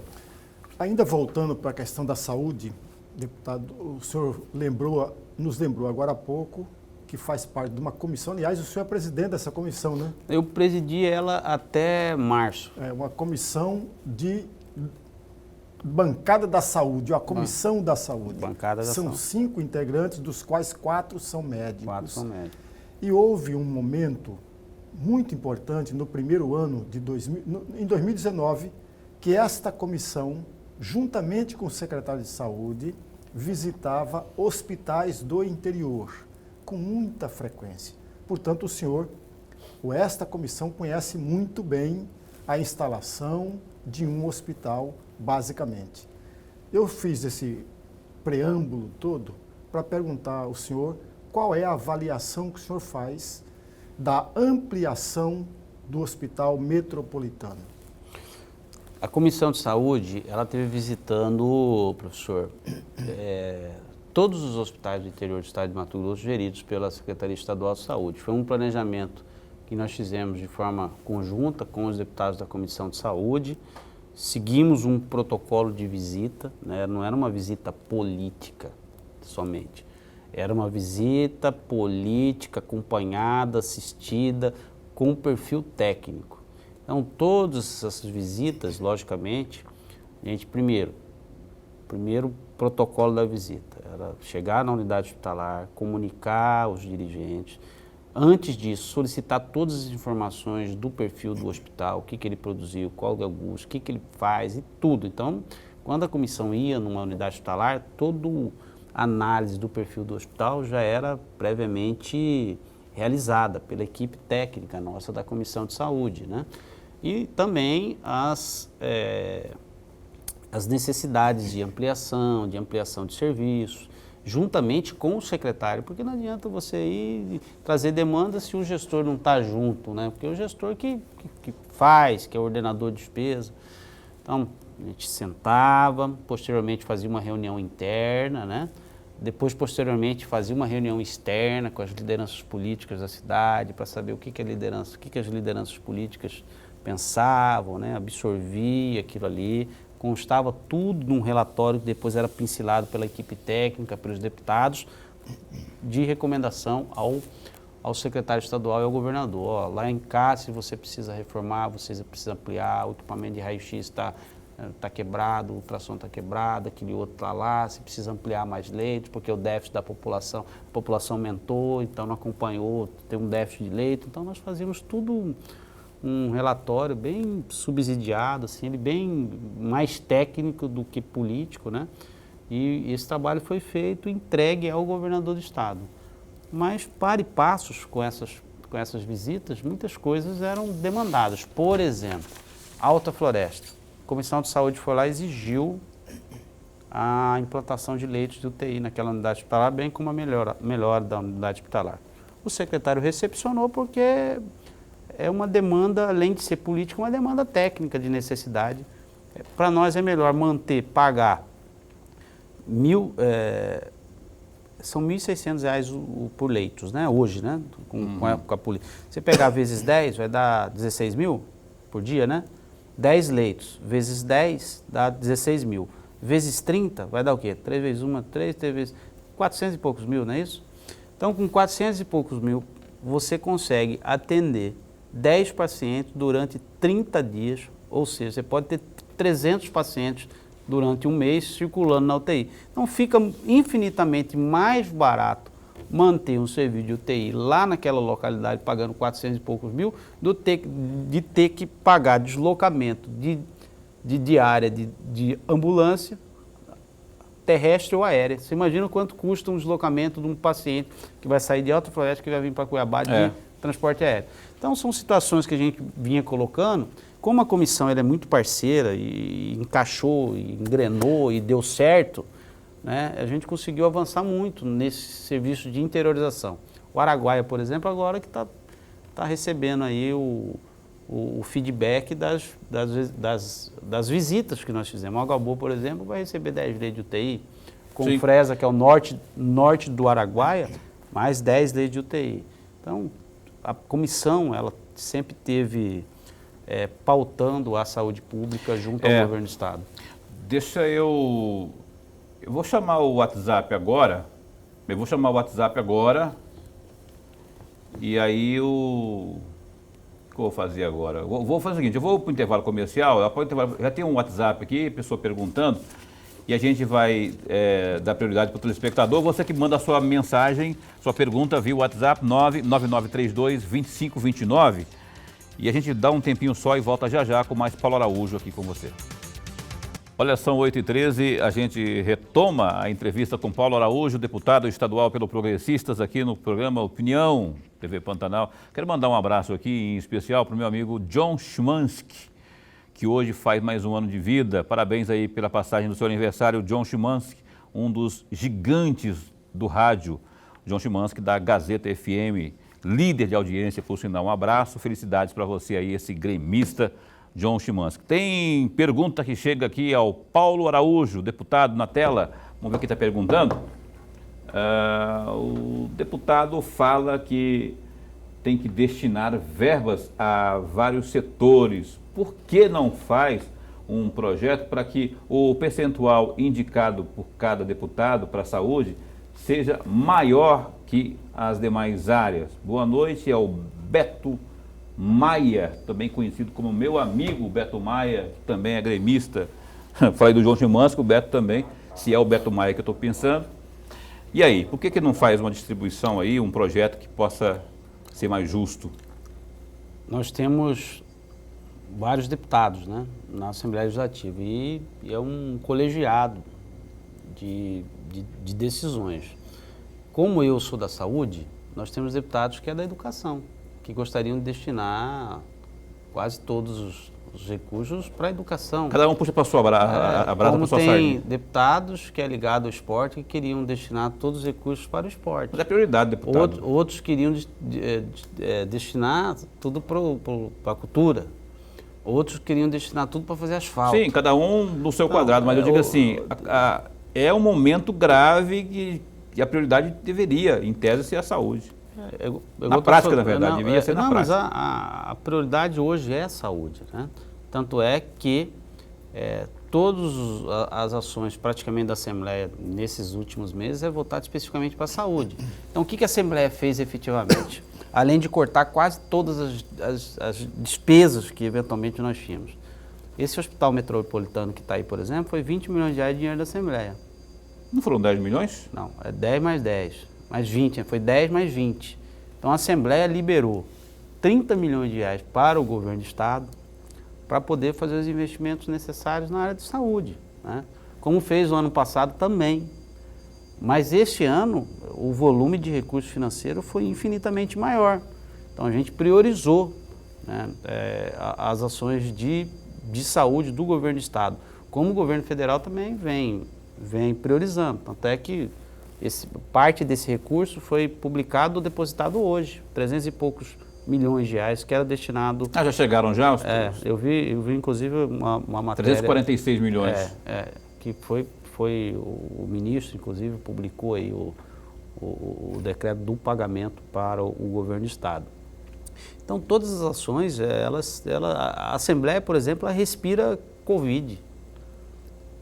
Ainda voltando para a questão da saúde, deputado, o senhor nos lembrou agora há pouco que faz parte de uma comissão, aliás, o senhor é presidente dessa comissão, né? Eu presidi ela até março. É uma comissão de bancada da saúde, a comissão da saúde. Bancada da São saúde. 5 integrantes, dos quais 4 são médicos. 4 são médicos. E houve um momento muito importante no primeiro ano em 2019, que esta comissão, juntamente com o secretário de Saúde, visitava hospitais do interior com muita frequência. Portanto, esta comissão conhece muito bem a instalação de um hospital, basicamente. Eu fiz esse preâmbulo todo para perguntar ao senhor qual é a avaliação que o senhor faz da ampliação do Hospital Metropolitano. A Comissão de Saúde, ela esteve visitando, professor, todos os hospitais do interior do estado de Mato Grosso geridos pela Secretaria Estadual de Saúde. Foi um planejamento que nós fizemos de forma conjunta com os deputados da Comissão de Saúde. Seguimos um protocolo de visita, né? Não era uma visita política somente. Era uma visita política acompanhada, assistida, com perfil técnico. Então, todas essas visitas, logicamente, a gente primeiro protocolo da visita era chegar na unidade hospitalar, comunicar aos dirigentes, antes disso, solicitar todas as informações do perfil do hospital, o que ele produziu, qual é o custo, o que ele faz e tudo. Então, quando a comissão ia numa unidade hospitalar, toda a análise do perfil do hospital já era previamente realizada pela equipe técnica nossa da Comissão de Saúde, né? E também as necessidades de ampliação de serviços, juntamente com o secretário, porque não adianta você ir trazer demanda se o gestor não está junto, né? Porque é o gestor que faz, que é o ordenador de despesa. Então, a gente sentava, posteriormente fazia uma reunião interna, né? Depois, posteriormente, fazia uma reunião externa com as lideranças políticas da cidade para saber o que as lideranças políticas pensavam, né? Absorvia aquilo ali, constava tudo num relatório que depois era pincelado pela equipe técnica, pelos deputados, de recomendação ao secretário estadual e ao governador. Ó, lá em Cássio você precisa reformar, você precisa ampliar, o equipamento de raio-x está quebrado, o ultrassom está quebrado, aquele outro está lá, você precisa ampliar mais leitos, porque o déficit da população, a população aumentou, então não acompanhou, tem um déficit de leito. Então nós fazíamos tudo um relatório bem subsidiado, assim, bem mais técnico do que político, né? E esse trabalho foi feito, entregue ao governador do estado. Mas, para e passos com essas visitas, muitas coisas eram demandadas. Por exemplo, Alta Floresta. A Comissão de Saúde foi lá e exigiu a implantação de leitos de UTI naquela unidade hospitalar, bem como a melhora da unidade hospitalar. O secretário recepcionou porque é uma demanda, além de ser política, uma demanda técnica de necessidade. Para nós é melhor pagar são R$ 1.600 por leitos, né? Hoje, né? Com a política. Você pegar vezes 10, vai dar 16 mil por dia, né? 10 leitos, vezes 10 dá 16 mil. Vezes 30, vai dar o quê? 3 vezes 1, 3 vezes 400 e poucos mil, não é isso? Então, com 400 e poucos mil, você consegue atender 10 pacientes durante 30 dias, ou seja, você pode ter 300 pacientes durante um mês circulando na UTI. Então, fica infinitamente mais barato manter um serviço de UTI lá naquela localidade, pagando 400 e poucos mil, de ter que pagar deslocamento de diária de ambulância, terrestre ou aérea. Você imagina quanto custa um deslocamento de um paciente que vai sair de Alta Floresta, que vai vir para Cuiabá de transporte aéreo. Então, são situações que a gente vinha colocando. Como a comissão ela é muito parceira e encaixou, e engrenou e deu certo, né, a gente conseguiu avançar muito nesse serviço de interiorização. O Araguaia, por exemplo, agora que está recebendo aí o feedback das visitas que nós fizemos. O Agaboa, por exemplo, vai receber 10 leitos de UTI. Com Fresa, que é o norte do Araguaia, mais 10 leitos de UTI. Então, a comissão, ela sempre teve pautando a saúde pública junto ao governo do Estado. Deixa eu vou chamar o WhatsApp agora. E aí o que eu vou fazer agora? Vou fazer o seguinte, eu vou para o intervalo comercial, já tem um WhatsApp aqui, pessoa perguntando, e a gente vai dar prioridade para o telespectador. Você que manda a sua mensagem, sua pergunta via WhatsApp 99932-2529. E a gente dá um tempinho só e volta já já com mais Paulo Araújo aqui com você. Olha, são 8h13, a gente retoma a entrevista com Paulo Araújo, deputado estadual pelo Progressistas, aqui no programa Opinião, TV Pantanal. Quero mandar um abraço aqui, em especial, para o meu amigo John Szymanski, que hoje faz mais um ano de vida. Parabéns aí pela passagem do seu aniversário, John Szymanski, um dos gigantes do rádio. John Szymanski, da Gazeta FM, líder de audiência, por sinal. Um abraço, felicidades para você aí, esse gremista John Szymanski. Tem pergunta que chega aqui ao Paulo Araújo, deputado, na tela. Vamos ver quem está perguntando. O deputado fala que tem que destinar verbas a vários setores. Por que não faz um projeto para que o percentual indicado por cada deputado para a saúde seja maior que as demais áreas? Boa noite, é o Beto Maia, também conhecido como meu amigo Beto Maia, que também é gremista. Falei do John Szymanski, o Beto também, se é o Beto Maia que eu estou pensando. E aí, por que não faz uma distribuição aí, um projeto que possa ser mais justo? Nós temos vários deputados, né, na Assembleia Legislativa e é um colegiado de decisões. Como eu sou da saúde, nós temos deputados que é da educação, que gostariam de destinar quase todos os recursos para a educação. Cada um puxa para a sua brasa, para a sua sardinha. Tem deputados que é ligado ao esporte que queriam destinar todos os recursos para o esporte. Mas é prioridade, deputado. Outros queriam destinar tudo para a cultura. Outros queriam destinar tudo para fazer asfalto. Sim, cada um no seu quadrado, mas eu digo assim, é um momento grave que a prioridade deveria, em tese, ser a saúde. Na prática, na verdade, devia ser na prática. Mas a prioridade hoje é a saúde, né? Tanto é que todas as ações praticamente da Assembleia nesses últimos meses é voltado especificamente para a saúde. Então, o que a Assembleia fez efetivamente? Além de cortar quase todas as despesas que eventualmente nós tínhamos. Esse hospital metropolitano que está aí, por exemplo, foi 20 milhões de reais de dinheiro da Assembleia. Não foram 10 milhões? Não, é 10 mais 10, mais 20, foi 10 mais 20. Então a Assembleia liberou 30 milhões de reais para o governo do Estado para poder fazer os investimentos necessários na área de saúde, né? Como fez o ano passado também. Mas este ano o volume de recurso financeiro foi infinitamente maior. Então a gente priorizou, né, as ações de saúde do governo do Estado. Como o governo federal também vem vem priorizando. Tanto é que parte desse recurso foi publicado ou depositado hoje, 300 e poucos milhões de reais, que era destinado... Ah, já chegaram já? Eu vi inclusive uma matéria... 346 milhões. Que foi o ministro, inclusive, publicou aí o decreto do pagamento para o governo do Estado. Então, todas as ações, a Assembleia, por exemplo, ela respira Covid.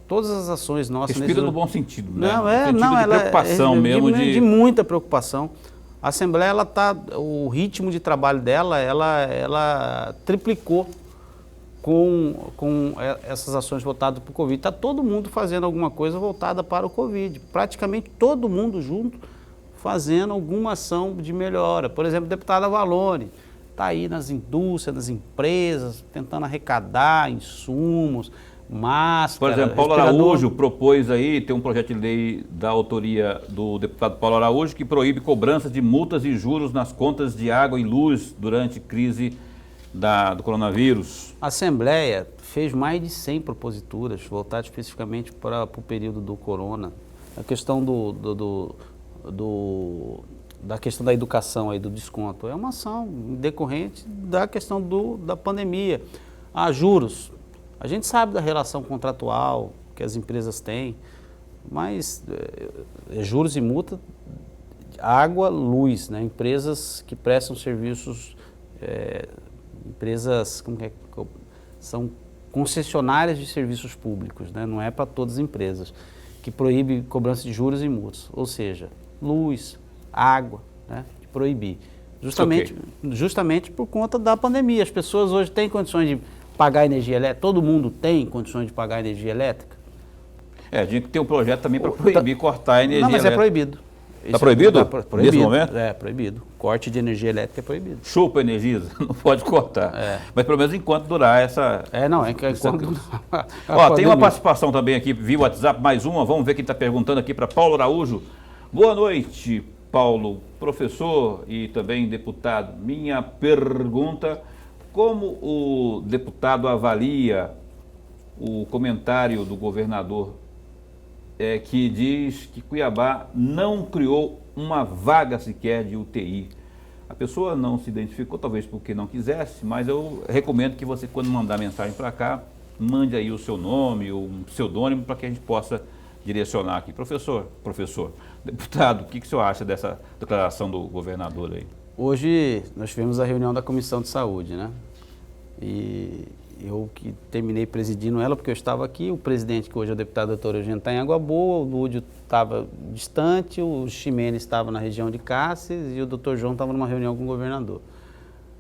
Todas as ações nossas... Respira no bom sentido, né? Não, de preocupação mesmo. De muita preocupação. A Assembleia, o ritmo de trabalho dela, ela triplicou com essas ações voltadas para o Covid. Está todo mundo fazendo alguma coisa voltada para o Covid. Praticamente todo mundo junto fazendo alguma ação de melhora. Por exemplo, o deputado Avalone está aí nas indústrias, nas empresas, tentando arrecadar insumos, máscara, por exemplo, Paulo Araújo propôs aí, tem um projeto de lei da autoria do deputado Paulo Araújo que proíbe cobrança de multas e juros nas contas de água e luz durante crise do coronavírus. A Assembleia fez mais de 100 proposituras voltadas especificamente para o período do corona. A questão da questão da educação aí, do desconto, é uma ação decorrente da questão da pandemia. Juros. A gente sabe da relação contratual que as empresas têm, mas juros e multa, água, luz, né? Empresas que prestam serviços, empresas são concessionárias de serviços públicos, né? Não é para todas as empresas, que proíbe cobrança de juros e multas, ou seja, luz, água, né? De proibir. Justamente por conta da pandemia. As pessoas hoje têm condições de pagar energia elétrica? Todo mundo tem condições de pagar energia elétrica? A gente tem um projeto também para proibir cortar a energia elétrica. Não, mas é proibido. Está proibido? Proibido. Nesse momento? É, proibido. Corte de energia elétrica é proibido. Chupa Energisa, não pode cortar. Mas pelo menos enquanto durar essa... Tem uma participação também aqui via WhatsApp, mais uma, vamos ver quem está perguntando aqui para Paulo Araújo. Boa noite, Paulo, professor e também deputado. Minha pergunta... Como o deputado avalia o comentário do governador que diz que Cuiabá não criou uma vaga sequer de UTI? A pessoa não se identificou, talvez porque não quisesse, mas eu recomendo que você, quando mandar mensagem para cá, mande aí o seu nome, um pseudônimo, para que a gente possa direcionar aqui. Professor, deputado, o que o senhor acha dessa declaração do governador aí? Hoje nós tivemos a reunião da Comissão de Saúde, né? E eu que terminei presidindo ela, porque eu estava aqui, o presidente, que hoje é o deputado doutor Eugênio, está em Água Boa, o Lúdio estava distante, o Ximenes estava na região de Cáceres e o doutor João estava numa reunião com o governador.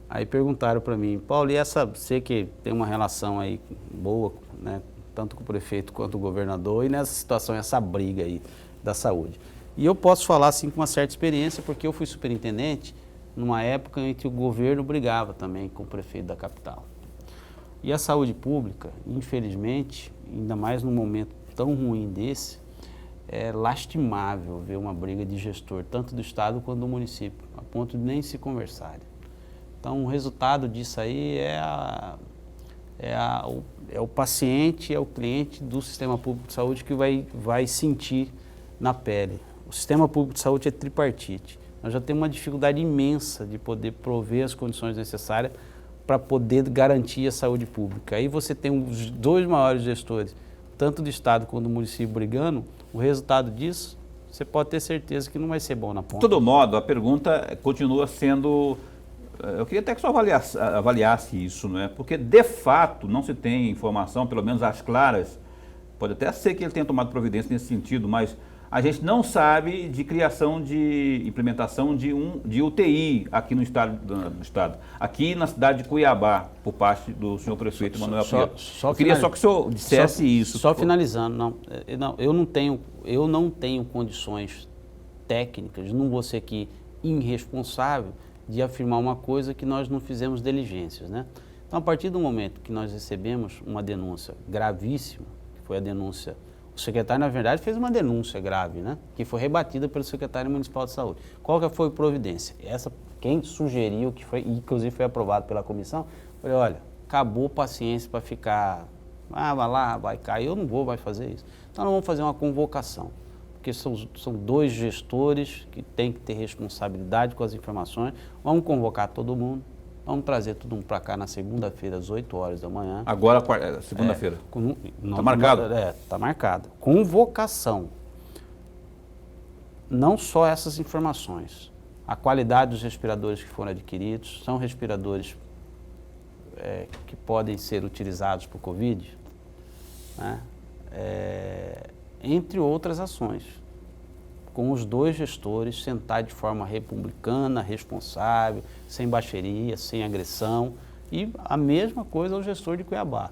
Aí perguntaram para mim, Paulo, você que tem uma relação aí boa, né, tanto com o prefeito quanto o governador, e nessa situação, essa briga aí da saúde. E eu posso falar assim com uma certa experiência, porque eu fui superintendente numa época em que o governo brigava também com o prefeito da capital. E a saúde pública, infelizmente, ainda mais num momento tão ruim desse, é lastimável ver uma briga de gestor, tanto do estado quanto do município, a ponto de nem se conversarem. Então, o resultado disso aí é o paciente, é o cliente do sistema público de saúde que vai sentir na pele. O sistema público de saúde é tripartite. Nós já temos uma dificuldade imensa de poder prover as condições necessárias para poder garantir a saúde pública. Aí você tem os dois maiores gestores, tanto do estado quanto do município, brigando, o resultado disso, você pode ter certeza que não vai ser bom na ponta. De todo modo, a pergunta continua sendo... Eu queria até que o senhor avaliasse isso, não é? Porque, de fato, não se tem informação, pelo menos às claras, pode até ser que ele tenha tomado providência nesse sentido, mas a gente não sabe de criação de implementação de UTI aqui no estado, aqui na cidade de Cuiabá, por parte do senhor prefeito Manuel Pinheiro. Eu queria só que o senhor dissesse isso. Só finalizando, eu não tenho condições técnicas, não vou ser aqui irresponsável de afirmar uma coisa que nós não fizemos diligências, né? Então, a partir do momento que nós recebemos uma denúncia gravíssima, que foi a denúncia, o secretário, na verdade, fez uma denúncia grave, né? Que foi rebatida pelo secretário municipal de saúde. Qual que foi a providência? Quem sugeriu, que foi, inclusive foi aprovado pela comissão, falei, olha, acabou paciência para ficar vai lá, vai cair, eu não vou mais fazer isso. Então nós vamos fazer uma convocação, porque são 2 gestores que têm que ter responsabilidade com as informações. Vamos convocar todo mundo, vamos trazer todo mundo para cá na segunda-feira, às 8 horas da manhã. Agora, segunda-feira. Está marcado? Está marcado. Convocação. Não só essas informações. A qualidade dos respiradores que foram adquiridos, são respiradores que podem ser utilizados para o Covid, né? Entre outras ações, com os 2 gestores, sentar de forma republicana, responsável, sem baixaria, sem agressão, e a mesma coisa ao gestor de Cuiabá.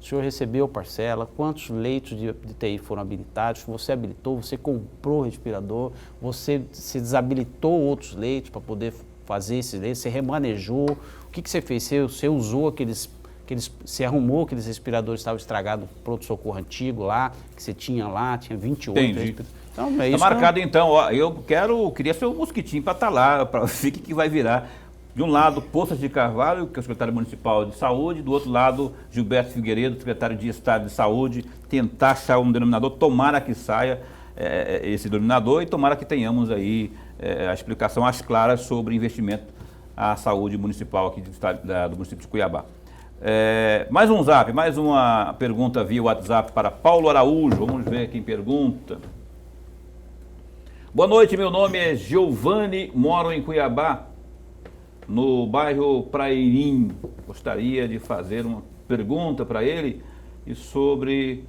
O senhor recebeu parcela, quantos leitos de TI foram habilitados, você habilitou, você comprou respirador, você se desabilitou outros leitos para poder fazer esses leitos, você remanejou, o que você fez? Você usou você arrumou aqueles respiradores que estavam estragados, pronto-socorro antigo lá, que você tinha lá, tinha 28 respiradores. Então, é isso. Está marcado então, ó, queria ser o mosquitinho para estar lá, para ver o que vai virar. De um lado, Poças de Carvalho, que é o secretário municipal de saúde, do outro lado, Gilberto Figueiredo, secretário de Estado de Saúde, tentar achar um denominador, tomara que saia esse denominador e tomara que tenhamos aí a explicação às claras sobre investimento à saúde municipal aqui do município de Cuiabá. Mais um zap, mais uma pergunta via WhatsApp para Paulo Araújo, vamos ver quem pergunta. Boa noite, meu nome é Giovanni, moro em Cuiabá, no bairro Praeirim. Gostaria de fazer uma pergunta para ele e sobre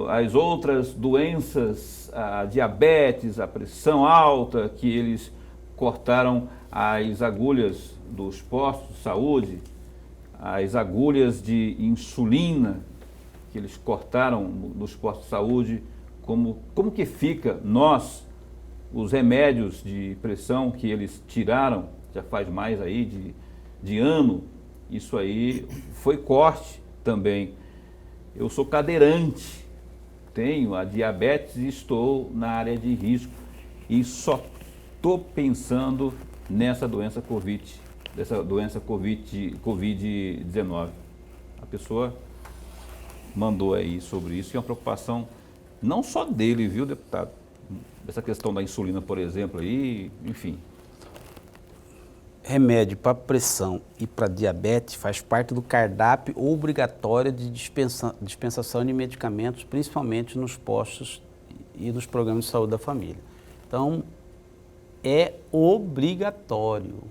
as outras doenças, a diabetes, a pressão alta, que eles cortaram as agulhas dos postos de saúde, as agulhas de insulina que eles cortaram nos postos de saúde, como que fica os remédios de pressão que eles tiraram, já faz mais aí de ano, isso aí foi corte também. Eu sou cadeirante, tenho a diabetes e estou na área de risco e só estou pensando nessa doença Covid-19. A pessoa mandou aí sobre isso e é uma preocupação não só dele, viu, deputado? Essa questão da insulina, por exemplo, aí, enfim. Remédio para pressão e para diabetes faz parte do cardápio obrigatório de dispensação de medicamentos, principalmente nos postos e nos programas de saúde da família. Então, é obrigatório.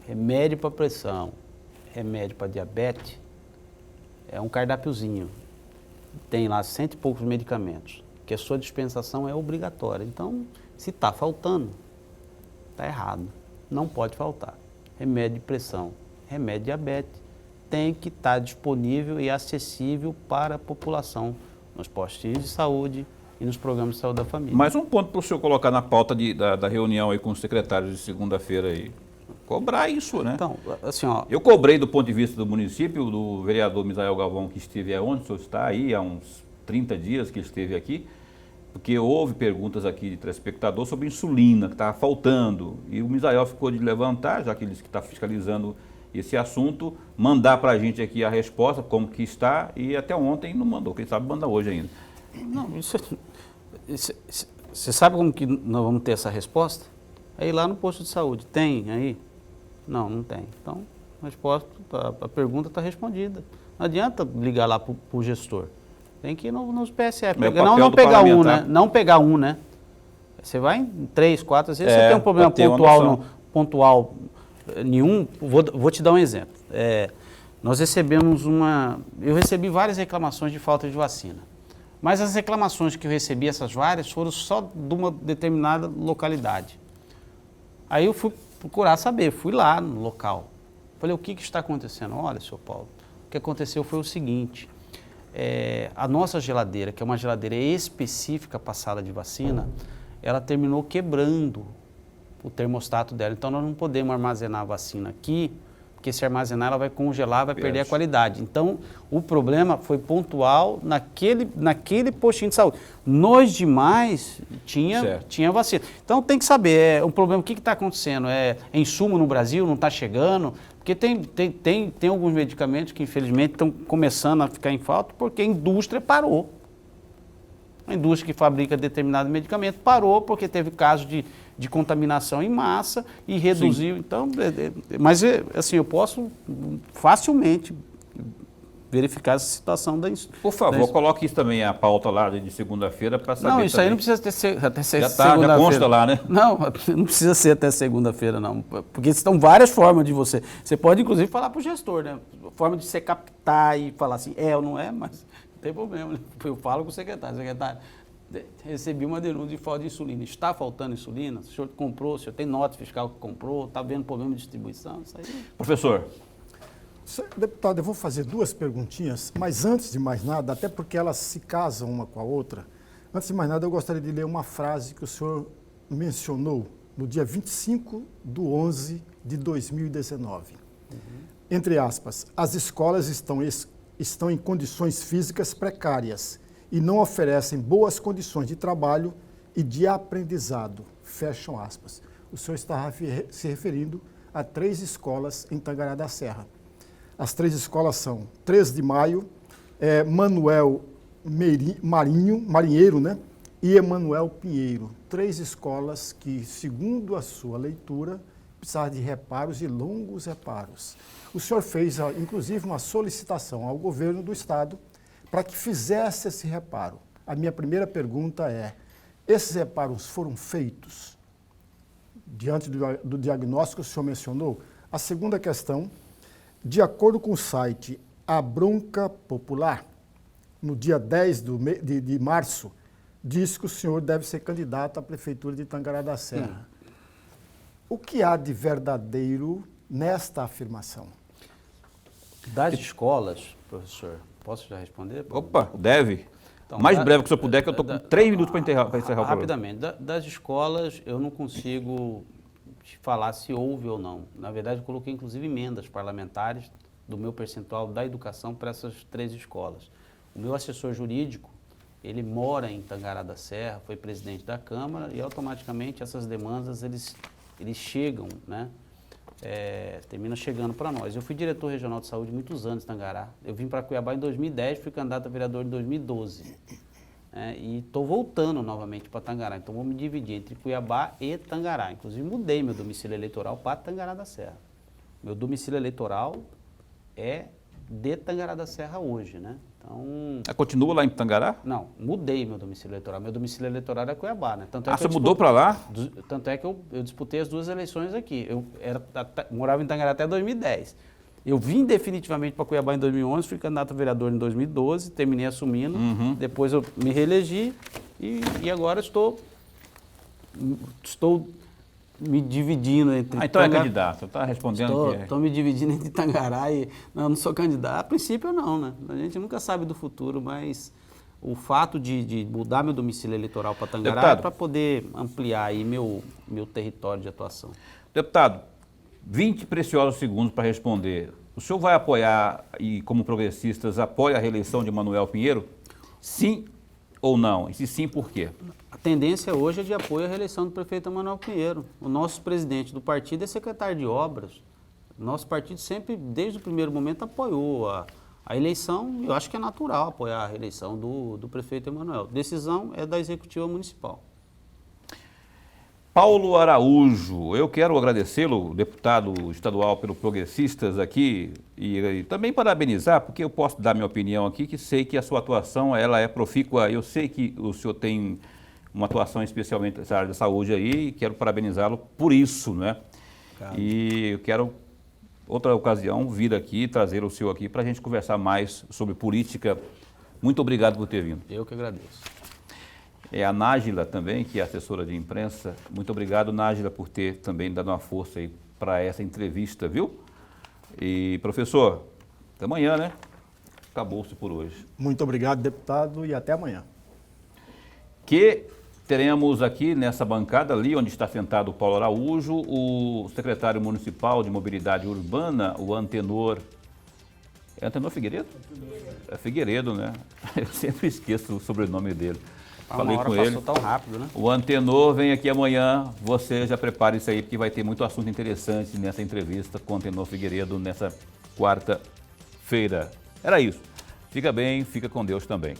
Remédio para pressão, remédio para diabetes, é um cardápiozinho. Tem lá 100 e poucos medicamentos, que a sua dispensação é obrigatória. Então, se está faltando, está errado. Não pode faltar. Remédio de pressão, remédio de diabetes, tem que estar disponível e acessível para a população, nos postos de saúde e nos programas de saúde da família. Mais um ponto para o senhor colocar na pauta da reunião aí com os secretários de segunda-feira aí. Cobrar isso, né? Então, assim, ó... Eu cobrei do ponto de vista do município, do vereador Misael Galvão, que esteve onde o senhor está aí, há uns 30 dias que esteve aqui, porque houve perguntas aqui de telespectador sobre insulina, que estava faltando, e o Misael ficou de levantar, já que ele está fiscalizando esse assunto, mandar para a gente aqui a resposta, como que está, e até ontem não mandou, quem sabe manda hoje ainda. Não, você sabe como que nós vamos ter essa resposta? É ir lá no posto de saúde. Tem aí? Não, não tem. Então, a resposta, a pergunta está respondida. Não adianta ligar lá para o gestor. Tem que ir nos PSF. Não pegar um, né? Não pegar um, né? Você vai em 3, 4, às vezes você tem um problema pontual nenhum. Vou te dar um exemplo. Nós recebemos eu recebi várias reclamações de falta de vacina. Mas as reclamações que eu recebi, essas várias, foram só de uma determinada localidade. Aí eu fui procurar saber, fui lá no local. Falei, o que está acontecendo? Olha, senhor Paulo, o que aconteceu foi o seguinte, a nossa geladeira, que é uma geladeira específica para a sala de vacina, ela terminou quebrando o termostato dela. Então nós não podemos armazenar a vacina aqui, porque se armazenar ela vai congelar, vai perder a Isso. qualidade. Então, o problema foi pontual naquele postinho de saúde. Nos demais, tinha vacina. Então, tem que saber, o problema, o que está acontecendo? É insumo no Brasil, não está chegando? Porque tem alguns medicamentos que, infelizmente, estão começando a ficar em falta porque a indústria parou. A indústria que fabrica determinado medicamento parou porque teve casos de contaminação em massa e reduziu. Sim. Então, mas assim, eu posso facilmente verificar essa situação da indústria. Por favor, coloque isso também, a pauta lá de segunda-feira para saber. Não, isso também. aí não precisa até ser já segunda-feira. Já consta lá, né? Não precisa ser até segunda-feira, não. Porque estão várias formas de você. Você pode, inclusive, falar para o gestor, né? Forma de você captar e falar assim, ou não é, mas não tem problema. Né? Eu falo com o secretário. Secretário, recebi uma denúncia de falta de insulina. Está faltando insulina? O senhor comprou? O senhor tem nota fiscal que comprou? Está vendo problema de distribuição? Isso aí. Professor. Deputado, eu vou fazer duas perguntinhas, mas antes de mais nada, até porque elas se casam uma com a outra, antes de mais nada eu gostaria de ler uma frase que o senhor mencionou no dia 25/11/2019. Entre aspas, as escolas estão em condições físicas precárias e não oferecem boas condições de trabalho e de aprendizado. Fecham aspas. O senhor está se referindo a 3 escolas em Tangará da Serra. As 3 escolas são 3 de Maio, Manuel Marinheiro, né? E Emanuel Pinheiro. 3 escolas que, segundo a sua leitura, precisavam de reparos e longos reparos. O senhor fez, inclusive, uma solicitação ao governo do estado para que fizesse esse reparo. A minha primeira pergunta é, esses reparos foram feitos diante do diagnóstico que o senhor mencionou? A segunda questão, de acordo com o site A Bronca Popular, no dia 10 de março, diz que o senhor deve ser candidato à Prefeitura de Tangará da Serra. O que há de verdadeiro nesta afirmação? Das escolas, professor, posso já responder? Opa, deve. Então, mais breve que o senhor puder, que eu estou com 3 minutos para encerrar o programa. Rapidamente, das escolas eu não consigo te falar se houve ou não. Na verdade, eu coloquei inclusive emendas parlamentares do meu percentual da educação para essas 3 escolas. O meu assessor jurídico, ele mora em Tangará da Serra, foi presidente da Câmara e automaticamente essas demandas eles chegam, né? Terminam chegando para nós. Eu fui diretor regional de saúde muitos anos em Tangará. Eu vim para Cuiabá em 2010, fui candidato a vereador em 2012. E estou voltando novamente para Tangará. Então vou me dividir entre Cuiabá e Tangará. Inclusive mudei meu domicílio eleitoral para Tangará da Serra. Meu domicílio eleitoral é de Tangará da Serra hoje, né? Então... Continua lá em Tangará? Não, mudei meu domicílio eleitoral. Meu domicílio eleitoral é Cuiabá, né? Tanto é que você mudou para lá? Tanto é que eu disputei as 2 eleições aqui. Eu morava em Tangará até 2010. Eu vim definitivamente para Cuiabá em 2011, fui candidato a vereador em 2012, terminei assumindo, depois eu me reelegi e agora estou me dividindo entre... então é candidato, está respondendo que é. Estou me dividindo entre Tangará e... Não sou candidato. A princípio não, né? A gente nunca sabe do futuro, mas o fato de mudar meu domicílio eleitoral para Tangará Deputado, é para poder ampliar aí meu território de atuação. Deputado, 20 preciosos segundos para responder. O senhor vai apoiar, e como progressistas, apoia a reeleição de Emanuel Pinheiro? Sim ou não? E se sim, por quê? A tendência hoje é de apoio à reeleição do prefeito Emanuel Pinheiro. O nosso presidente do partido é secretário de obras. Nosso partido sempre, desde o primeiro momento, apoiou a eleição. Eu acho que é natural apoiar a reeleição do prefeito Emanuel. Decisão é da executiva municipal. Paulo Araújo, eu quero agradecê-lo, deputado estadual pelo Progressistas aqui, e também parabenizar, porque eu posso dar minha opinião aqui, que sei que a sua atuação ela é profícua. Eu sei que o senhor tem uma atuação especialmente nessa área da saúde aí, e quero parabenizá-lo por isso, né? Claro. E eu quero, outra ocasião, vir aqui, trazer o senhor aqui para a gente conversar mais sobre política. Muito obrigado por ter vindo. Eu que agradeço. A Nájila também, que é assessora de imprensa. Muito obrigado, Nájila, por ter também dado uma força aí para essa entrevista, viu? E, professor, até amanhã, né? Acabou-se por hoje. Muito obrigado, deputado, e até amanhã. Que teremos aqui nessa bancada ali, onde está sentado o Paulo Araújo, o secretário municipal de mobilidade urbana, o Antenor. É Antenor Figueiredo? É Figueiredo, né? Eu sempre esqueço o sobrenome dele. Falei com ele. Passou tão rápido, né? O Antenor vem aqui amanhã, você já prepare isso aí, porque vai ter muito assunto interessante nessa entrevista com o Antenor Figueiredo nessa quarta-feira. Era isso. Fica bem, fica com Deus também.